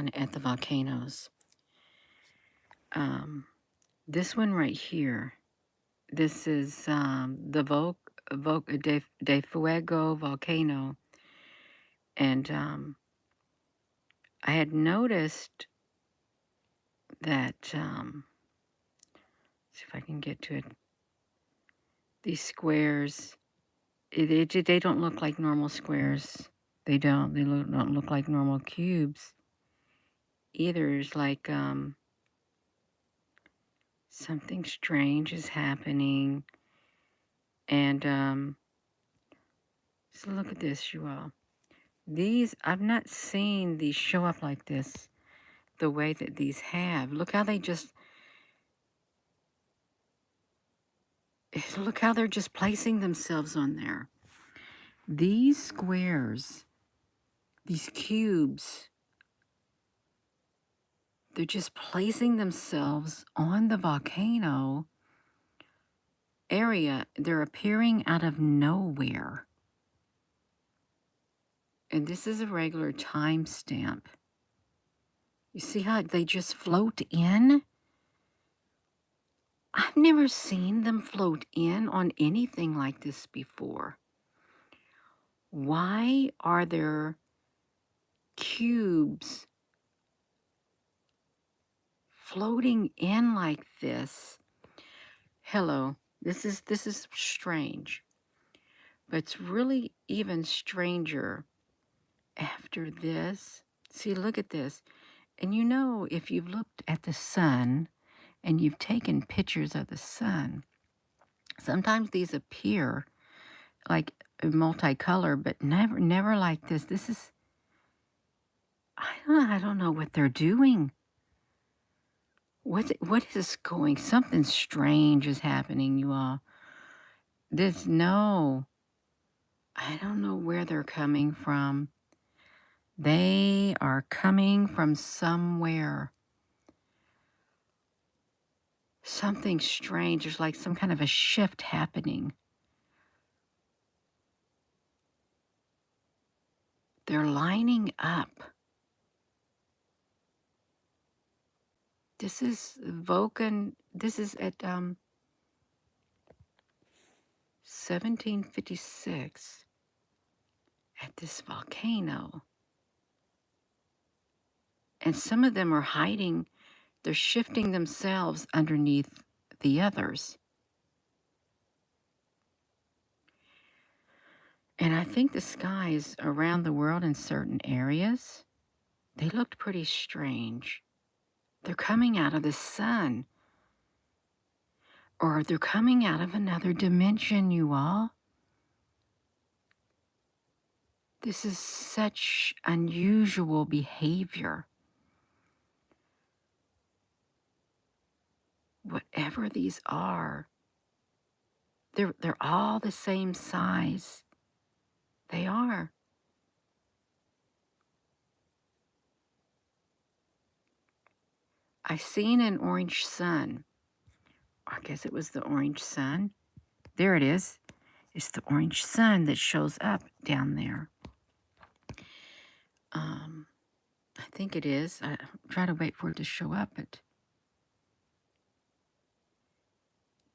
on at the volcanoes. This one right here, this is the de Fuego volcano. And I had noticed that, see if I can get to it, these squares, they don't look like normal squares. They don't. Don't look like normal cubes either. It's like something strange is happening. And so look at this, you all. These, I've not seen these show up like this the way that these have. Look how they just, look how they're just placing themselves on there. These squares, these cubes, they're just placing themselves on the volcano area. They're appearing out of nowhere. And this is a regular timestamp. You see how they just float in? I've never seen them float in on anything like this before. Why are there cubes floating in like this? Hello, this is strange. But it's really even stranger after this. See, look at this. And you know, if you've looked at the sun and you've taken pictures of the sun, sometimes these appear like multicolor, but never like this. This is, I don't know what they're doing. What is going? Something strange is happening, you all. No, I don't know where they're coming from. They are coming from somewhere. Something strange. There's like some kind of a shift happening. They're lining up. This is this is at 1756 at this volcano. And some of them are hiding, they're shifting themselves underneath the others. And I think the skies around the world in certain areas, they looked pretty strange. They're coming out of the sun. Or they're coming out of another dimension, you all. This is such unusual behavior. Whatever these are, they're all the same size. They are. I seen an orange sun. I guess it was the orange sun. There it is. It's the orange sun that shows up down there. I think it is. I try to wait for it to show up, but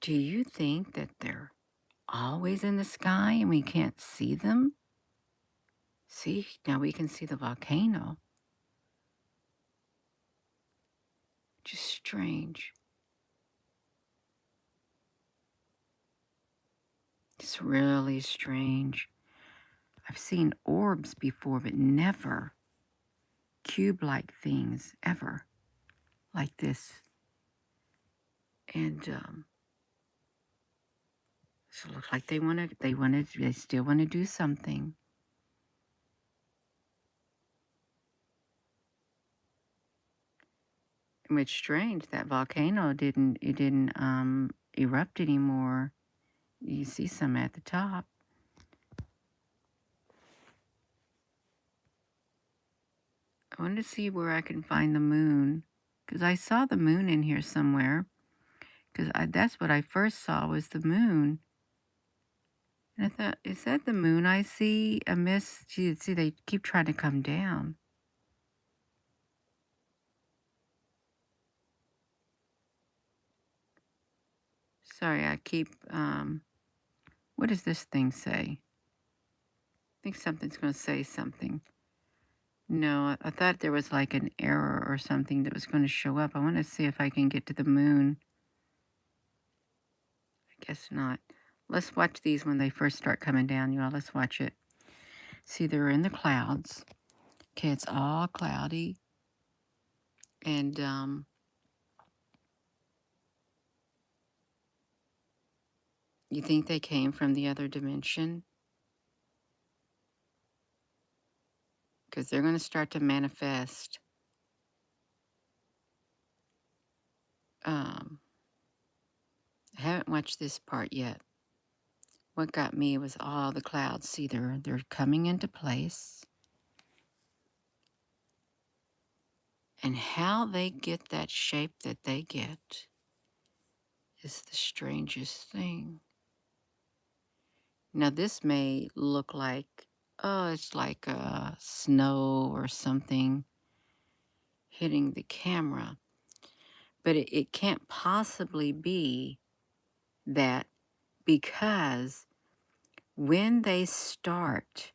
do you think that they're always in the sky and we can't see them? See, now we can see the volcano. Just strange. It's really strange. I've seen orbs before, but never cube-like things, ever, like this. And so it looks like they still want to do something. And it's strange that volcano didn't erupt anymore. You see some at the top. I want to see where I can find the moon, because I saw the moon in here somewhere. Because that's what I first saw was the moon. And I thought, is that the moon I see? A mist. See, they keep trying to come down. Sorry, I keep, what does this thing say? I think something's going to say something. No, I thought there was like an error or something that was going to show up. I want to see if I can get to the moon. I guess not. Let's watch these when they first start coming down, y'all. Let's watch it. See, they're in the clouds. Okay, it's all cloudy. And you think they came from the other dimension? Because they're going to start to manifest. I haven't watched this part yet. What got me was all the clouds. See, they're coming into place. And how they get that shape that they get is the strangest thing. Now, this may look like, oh, it's like snow or something hitting the camera. But it can't possibly be that, because when they start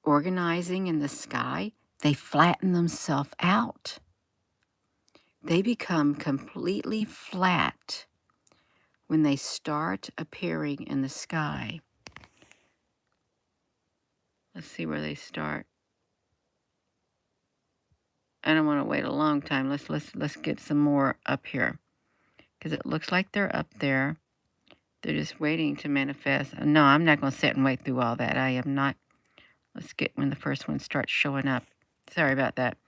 organizing in the sky, they flatten themselves out. They become completely flat when they start appearing in the sky. Let's see where they start. I don't want to wait a long time. Let's get some more up here, because it looks like they're up there. They're just waiting to manifest. No, I'm not going to sit and wait through all that. I am not. Let's get when the first one starts showing up. Sorry about that.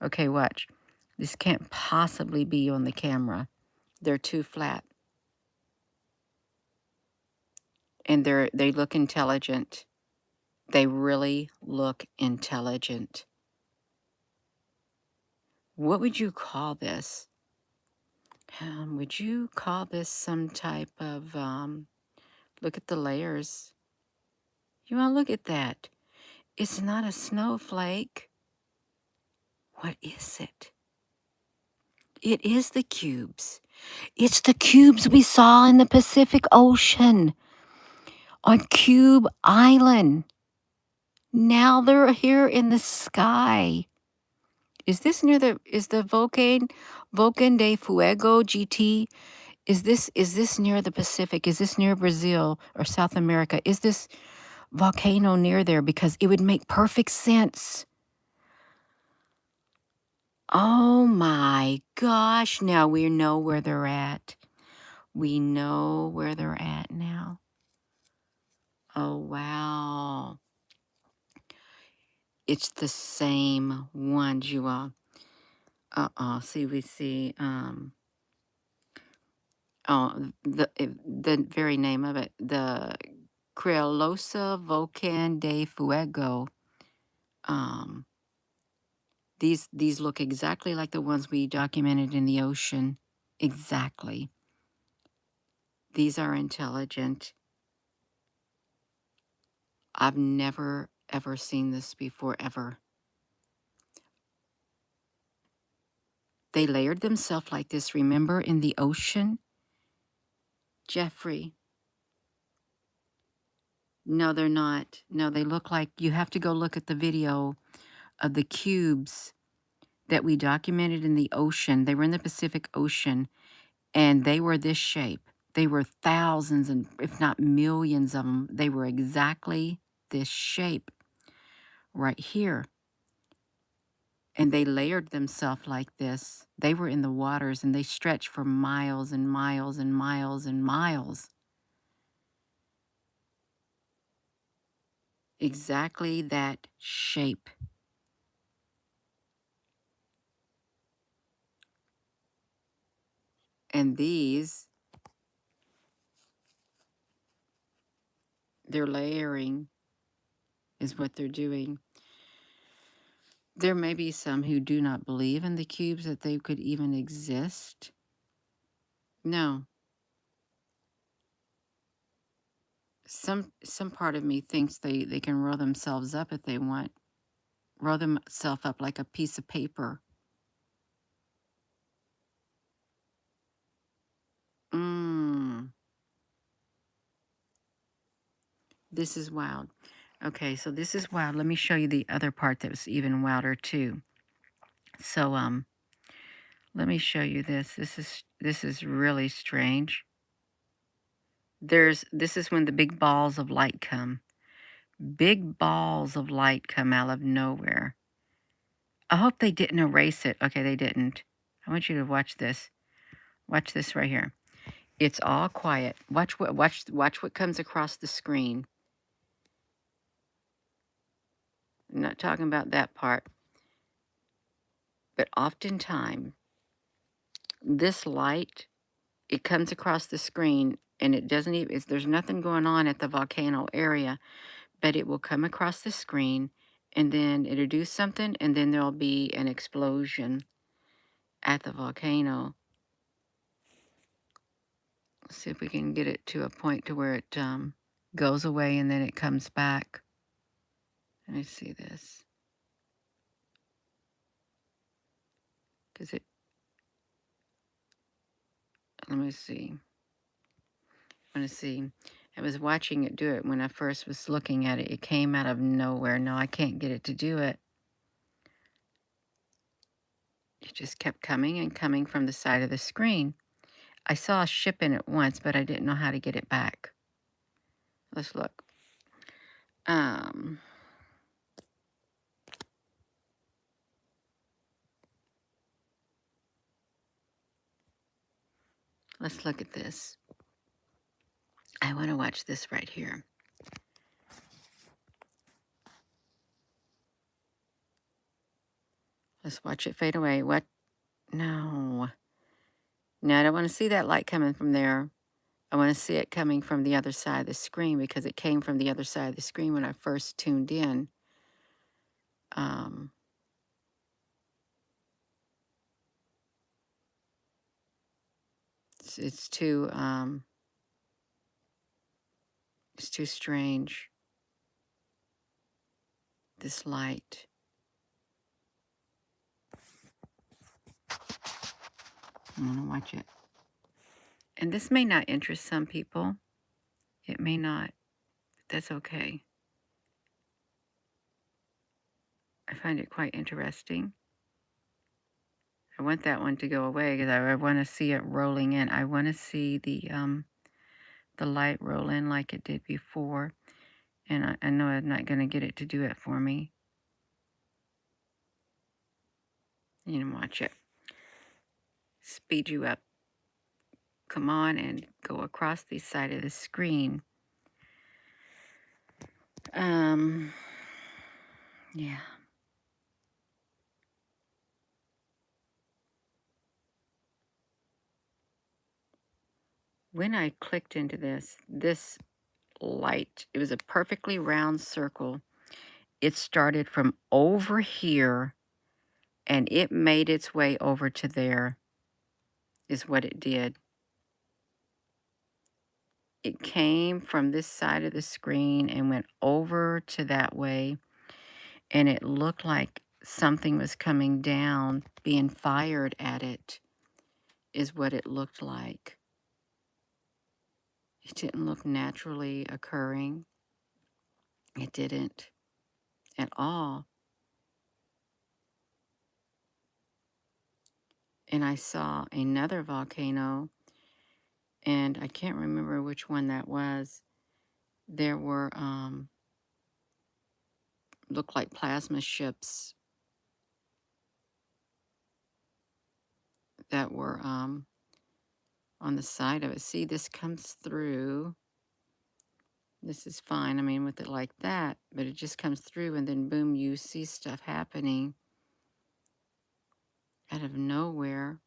Okay, watch. This can't possibly be on the camera. They're too flat. And they look intelligent. They really look intelligent. What would you call this? Would you call this some type of, look at the layers. You want to look at that. It's not a snowflake. What is it? It is the cubes. It's the cubes we saw in the Pacific Ocean on Cube Island. Now they're here in the sky. Is this near is the Volcan de Fuego GT? Is this near the Pacific? Is this near Brazil or South America? Is this volcano near there? Because it would make perfect sense. Oh my gosh, now we know where they're at. We know where they're at now. Oh wow. It's the same ones, you all. See, we see, the very name of it, the Creolosa Volcan de Fuego. These look exactly like the ones we documented in the ocean. Exactly. These are intelligent. I've never, ever seen this before, ever. They layered themselves like this, remember, in the ocean? Jeffrey. No, they're not. No, they look like, you have to go look at the video of the cubes that we documented in the ocean. They were in the Pacific Ocean, and they were this shape. They were thousands and if not millions of them. They were exactly this shape right here. And they layered themselves like this. They were in the waters, and they stretched for miles and miles and miles and miles. Exactly that shape. And these, they're layering is what they're doing. There may be some who do not believe in the cubes, that they could even exist. No. Some part of me thinks they can roll themselves up if they want. Roll themselves up like a piece of paper. This is wild. Okay, so this is wild. Let me show you the other part that was even wilder too. So let me show you this. This is really strange. This is when the big balls of light come. Big balls of light come out of nowhere. I hope they didn't erase it. Okay, they didn't. I want you to watch this. Watch this right here. It's all quiet. Watch what comes across the screen. I'm not talking about that part. But oftentimes, this light, it comes across the screen and it doesn't even, there's nothing going on at the volcano area, but it will come across the screen and then it'll do something and then there'll be an explosion at the volcano. Let's see if we can get it to a point to where it goes away and then it comes back. Let me see this. Because let me see. I want to see. I was watching it do it when I first was looking at it. It came out of nowhere. No, I can't get it to do it. It just kept coming and coming from the side of the screen. I saw a ship in it once, but I didn't know how to get it back. Let's look. Let's look at this. I want to watch this right here. Let's watch it fade away. What? No. No, I don't want to see that light coming from there. I want to see it coming from the other side of the screen because it came from the other side of the screen when I first tuned in. It's too strange. This light. I want to watch it. And this may not interest some people. It may not. That's okay. I find it quite interesting. I want that one to go away because I want to see it rolling in. I want to see the light roll in like it did before. And I know I'm not going to get it to do it for me. You can watch it. Speed you up. Come on and go across the side of the screen. Yeah. When I clicked into this light, it was a perfectly round circle. It started from over here and it made its way over to there, is what it did. It came from this side of the screen and went over to that way, and it looked like something was coming down, being fired at it, is what it looked like. It didn't look naturally occurring. It didn't at all. And I saw another volcano, and I can't remember which one that was. There were, looked like plasma ships that were on the side of it. See, this comes through. This is fine, I mean, with it like that, but it just comes through and then boom, you see stuff happening out of nowhere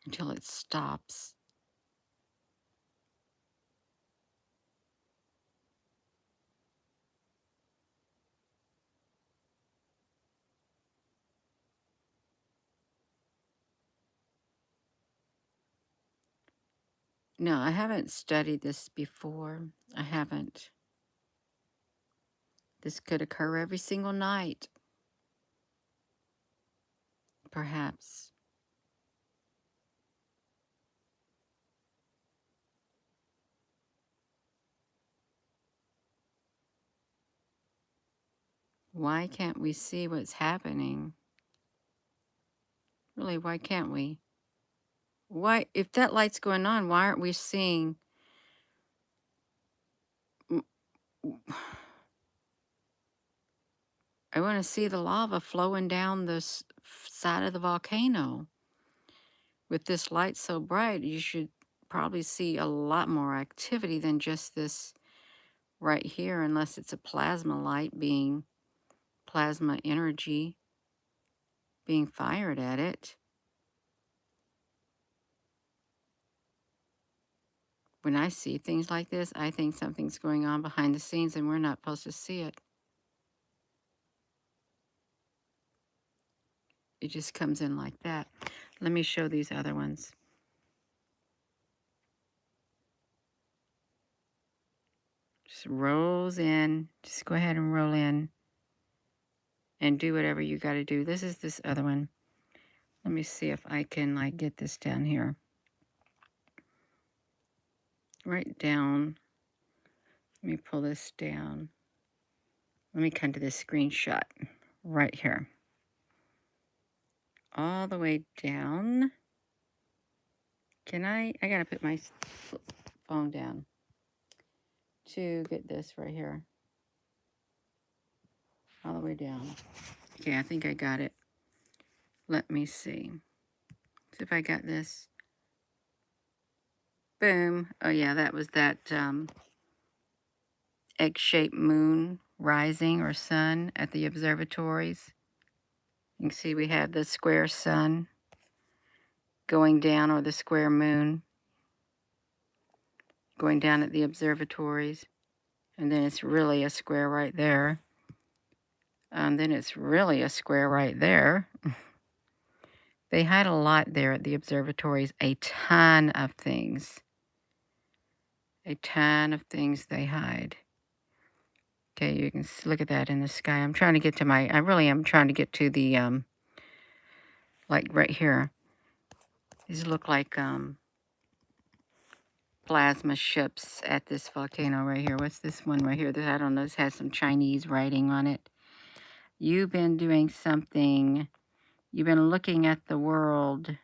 until it stops. No, I haven't studied this before. I haven't. This could occur every single night, perhaps. Why can't we see what's happening? Really, why can't we? Why, if that light's going on, why aren't we seeing? m- I want to see the lava flowing down this side of the volcano. With this light so bright, you should probably see a lot more activity than just this right here, unless it's a plasma light being plasma energy being fired at it. When I see things like this, I think something's going on behind the scenes and we're not supposed to see it. It just comes in like that. Let me show these other ones. Just rolls in. Just go ahead and roll in and do whatever you got to do. This is this other one. Let me see if I can like get this down here. Right down. Let me pull this down. Let me come to this screenshot right here. All the way down. Can I gotta put my phone down to get this right here. All the way down. Okay, I think I got it. Let me see. See if I got this. Boom. Oh yeah, that was that egg-shaped moon rising or sun at the observatories. You can see we have the square sun going down, or the square moon going down at the observatories. And then it's really a square right there. Then it's really a square right there. They hide a lot there at the observatories, a ton of things. A ton of things they hide. Okay, you can look at that in the sky. I'm trying to get to I really am trying to get to the, like right here. These look like plasma ships at this volcano right here. What's this one right here? I don't know. This has some Chinese writing on it. You've been doing something. You've been looking at the world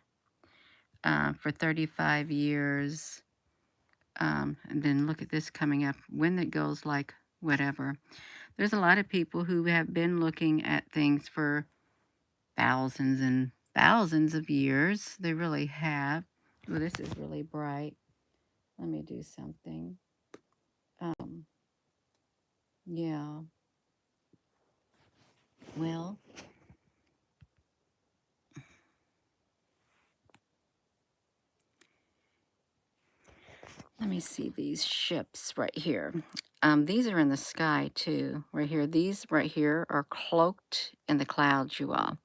for 35 years. And then look at this coming up. When it goes like whatever. There's a lot of people who have been looking at things for thousands and thousands of years. They really have. Well, this is really bright. Let me do something. Yeah. Well, let me see these ships right here. These are in the sky too, right here. These right here are cloaked in the clouds, you all.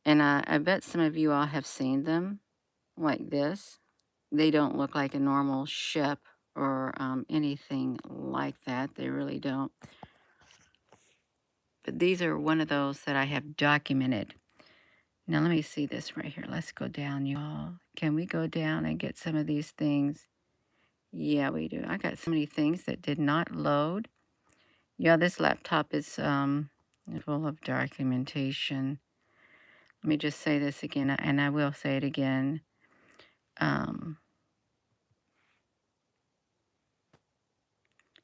And I bet some of you all have seen them like this. They don't look like a normal ship or anything like that. They really don't. But these are one of those that I have documented. Now let me see this right here. Let's go down, y'all. Can we go down and get some of these things? Yeah, we do. I got so many things that did not load. Yeah, this laptop is full of documentation. Let me just say this again, and I will say it again.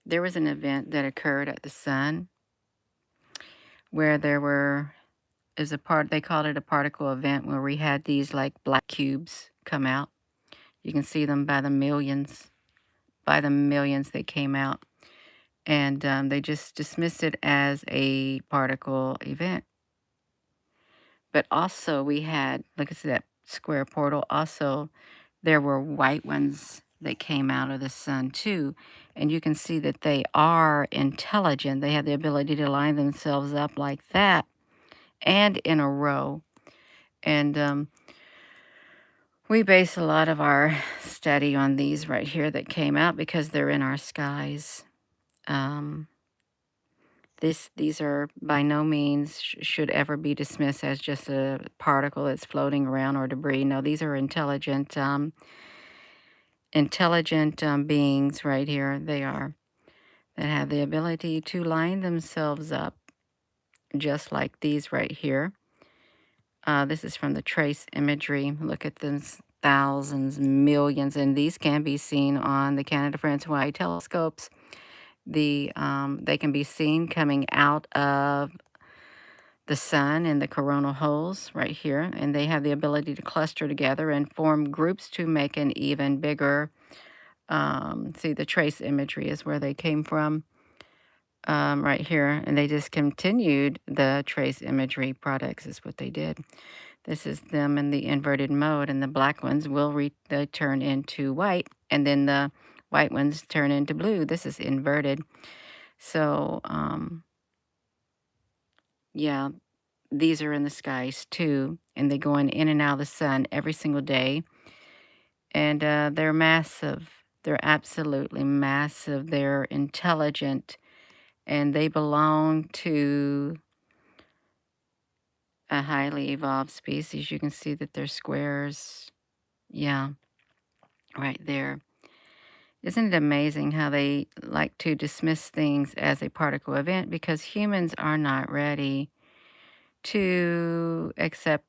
There was an event that occurred at the sun where they called it a particle event, where we had these like black cubes come out. You can see them by the millions. By the millions they came out. And they just dismissed it as a particle event. But also we had, look at that square portal. Also, there were white ones that came out of the sun too. And you can see that they are intelligent. They have the ability to line themselves up like that and in a row. And we base a lot of our study on these right here that came out because they're in our skies. These are by no means should ever be dismissed as just a particle that's floating around or debris. No, these are intelligent beings right here. They are, that have the ability to line themselves up just like these right here. This is from the trace imagery. Look at this, thousands, millions, and these can be seen on the Canada, France, Hawaii telescopes. They can be seen coming out of the sun in the coronal holes right here, and they have the ability to cluster together and form groups to make an even bigger. See, the trace imagery is where they came from, right here, and they just continued the trace imagery products is what they did. This is them in the inverted mode, and the black ones will they turn into white, and then the white ones turn into blue. This is inverted. So, yeah, these are in the skies too, and they go in and out of the sun every single day, and they're massive. They're absolutely massive. They're intelligent, and they belong to a highly evolved species. You can see that they're squares. Yeah, right there. Isn't it amazing how they like to dismiss things as a particle event because humans are not ready to accept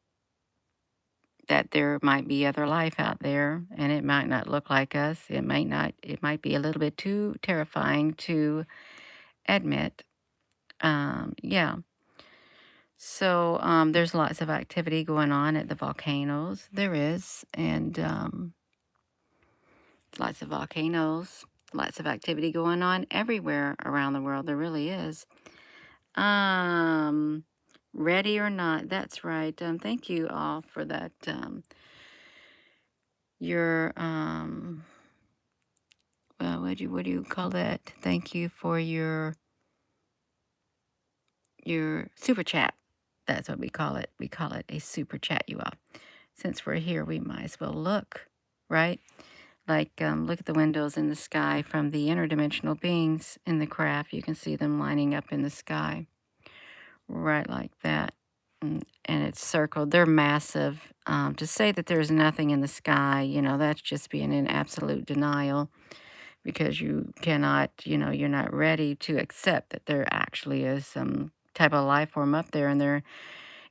that there might be other life out there and it might not look like us. It might be a little bit too terrifying to admit. Yeah. So there's lots of activity going on at the volcanoes. There is, and lots of volcanoes, lots of activity going on everywhere around the world. There really is. Um, Ready or not, that's right. Thank you all for that. Your well, what do you call that? Thank you for your super chat. That's what we call it. We call it a super chat, you all. Since we're here, we might as well look, right? Like, look at the windows in the sky from the interdimensional beings in the craft. You can see them lining up in the sky, right like that. And it's circled. They're massive. To say that there's nothing in the sky, that's just being in absolute denial because you cannot, you're not ready to accept that there actually is some type of life form up there and they're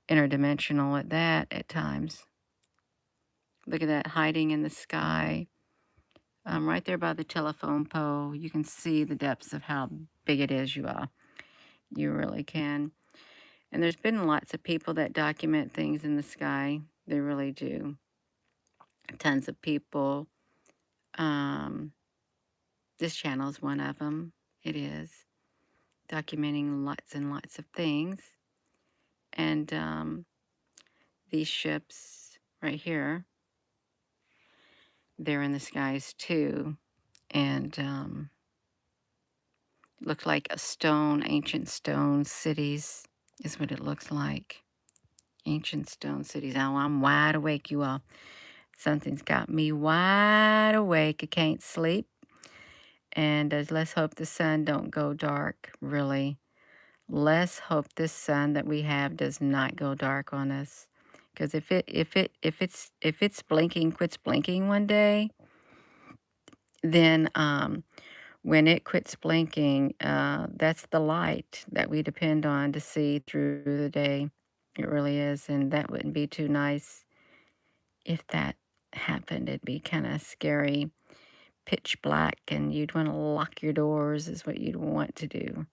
interdimensional at that at times. Look at that hiding in the sky. Right there by the telephone pole, you can see the depths of how big it is, you all. You really can. And there's been lots of people that document things in the sky. They really do. Tons of people. Um, this channel is one of them. It is. Documenting lots and lots of things. And these ships right here, they're in the skies too. And look like ancient stone cities is what it looks like. Ancient stone cities. Oh, I'm wide awake, you all. Something's got me wide awake. I can't sleep. And let's hope the sun don't go dark, really. Let's hope this sun that we have does not go dark on us. Because if it's blinking, quits blinking one day, then when it quits blinking, that's the light that we depend on to see through the day. It really is, and that wouldn't be too nice if that happened. It'd be kind of scary, pitch black, and you'd want to lock your doors is what you'd want to do.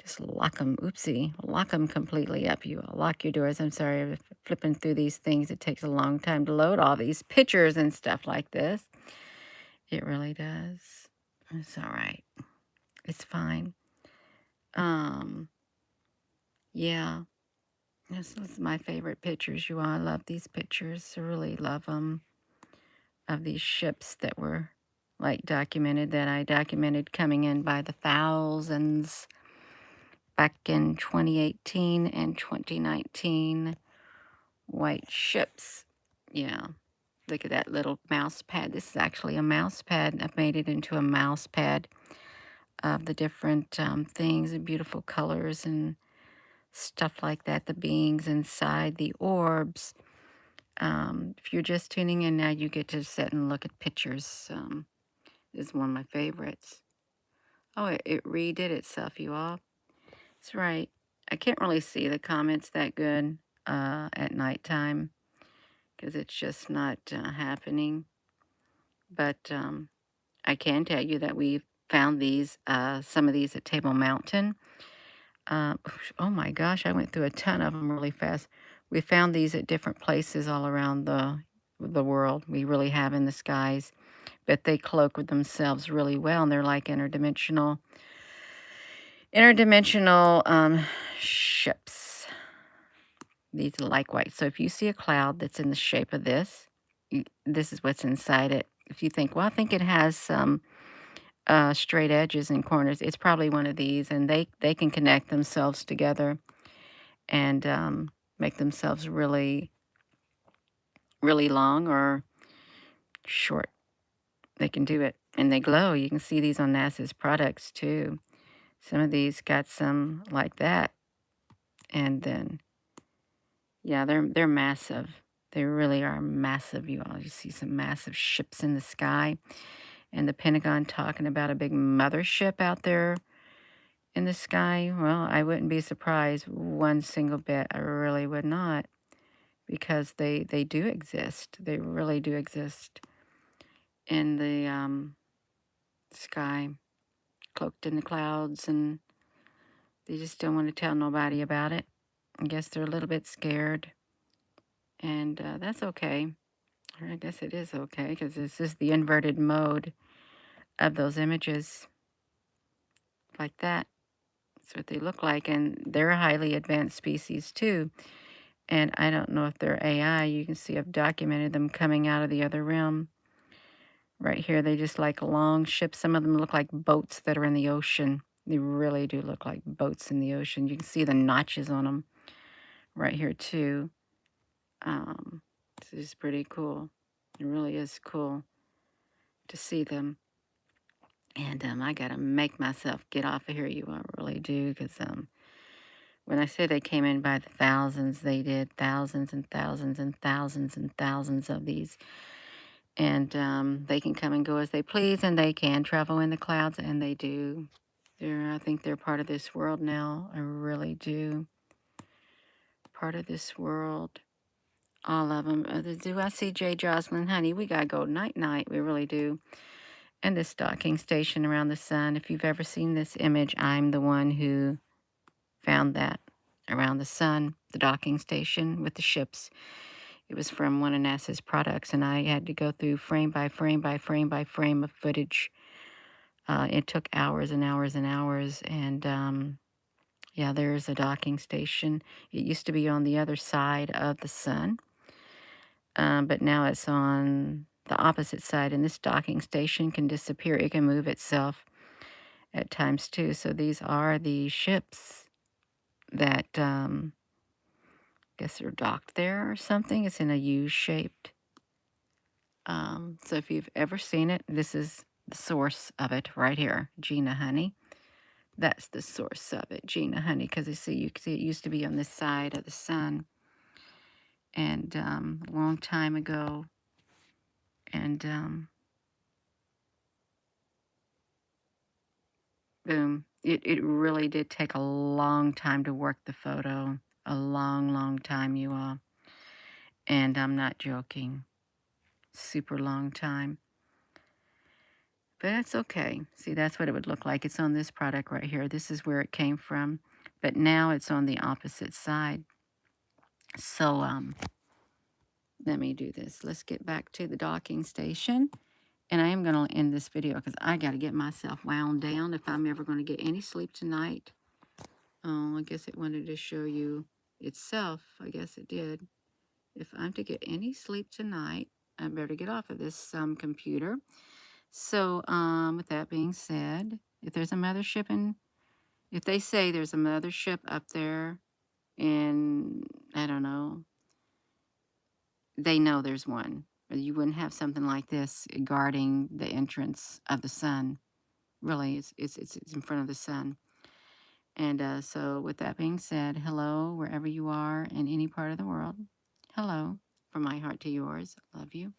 Just lock them. Oopsie. Lock them completely up. You lock your doors. I'm sorry, I'm flipping through these things. It takes a long time to load all these pictures and stuff like this. It really does. It's all right. It's fine. Yeah. This is my favorite pictures, you all. I love these pictures. I really love them. Of these ships that were like documented, that I documented coming in by the thousands back in 2018 and 2019. White ships. Yeah. Look at that little mouse pad. This is actually a mouse pad. I've made it into a mouse pad of the different things and beautiful colors and stuff like that. The beings inside, the orbs. If you're just tuning in now, you get to sit and look at pictures. This is one of my favorites. Oh, it redid itself, you all. That's right. I can't really see the comments that good at nighttime because it's just not happening. But I can tell you that we've found these, some of these at Table Mountain. Oh my gosh, I went through a ton of them really fast. We found these at different places all around the world. We really have in the skies, but they cloak with themselves really well, and they're like interdimensional ships. These are likewise. So if you see a cloud that's in the shape of this, this is what's inside it. If you think, well, I think it has some straight edges and corners, it's probably one of these, and they can connect themselves together and make themselves really, really long or short. They can do it, and they glow. You can see these on NASA's products too. Some of these got some like that, and then yeah, they're massive. They really are massive. You all, you see some massive ships in the sky, and the Pentagon talking about a big mothership out there in the sky. Well, I wouldn't be surprised one single bit. I really would not, because they do exist. They really do exist in the sky, cloaked in the clouds, and they just don't want to tell nobody about it. I guess they're a little bit scared, and that's okay. I guess it is okay, because this is the inverted mode of those images, like that. That's what they look like, and they're a highly advanced species too. And I don't know if they're AI. You can see I've documented them coming out of the other realm. Right here, they just like long ships. Some of them look like boats that are in the ocean. They really do look like boats in the ocean. You can see the notches on them right here too. This is pretty cool. It really is cool to see them. And I gotta make myself get off of here. You all really do, because when I say they came in by the thousands, they did thousands and thousands and thousands and thousands of these. And they can come and go as they please, and they can travel in the clouds, and they do. I think they're part of this world now. I really do. Part of this world. All of them. Do I see Jay Jocelyn? Honey, we gotta go night-night. We really do. And this docking station around the sun. If you've ever seen this image, I'm the one who found that around the sun, the docking station with the ships. It was from one of NASA's products, and I had to go through frame by frame by frame by frame of footage. It took hours and hours and hours, and yeah, there's a docking station. It used to be on the other side of the sun, but now it's on the opposite side, and this docking station can disappear. It can move itself at times too. So these are the ships that guess they're docked there or something. It's in a U-shaped. So if you've ever seen it, this is the source of it right here, Gina Honey. That's the source of it, Gina Honey, because you can see it used to be on this side of the sun, and a long time ago, and boom. It really did take a long time to work the photo. A long, long time, you all. And I'm not joking. Super long time. But that's okay. See, that's what it would look like. It's on this product right here. This is where it came from. But now it's on the opposite side. So, let me do this. Let's get back to the docking station. And I am going to end this video because I got to get myself wound down if I'm ever going to get any sleep tonight. Oh, I guess it wanted to show you itself. I guess it did. If I'm to get any sleep tonight, I better get off of this computer. So, with that being said, if there's a mothership if they say there's a mothership up there, and I don't know, they know there's one. Or you wouldn't have something like this guarding the entrance of the sun. Really, it's in front of the sun. And so, with that being said, hello, wherever you are in any part of the world. Hello, from my heart to yours. Love you.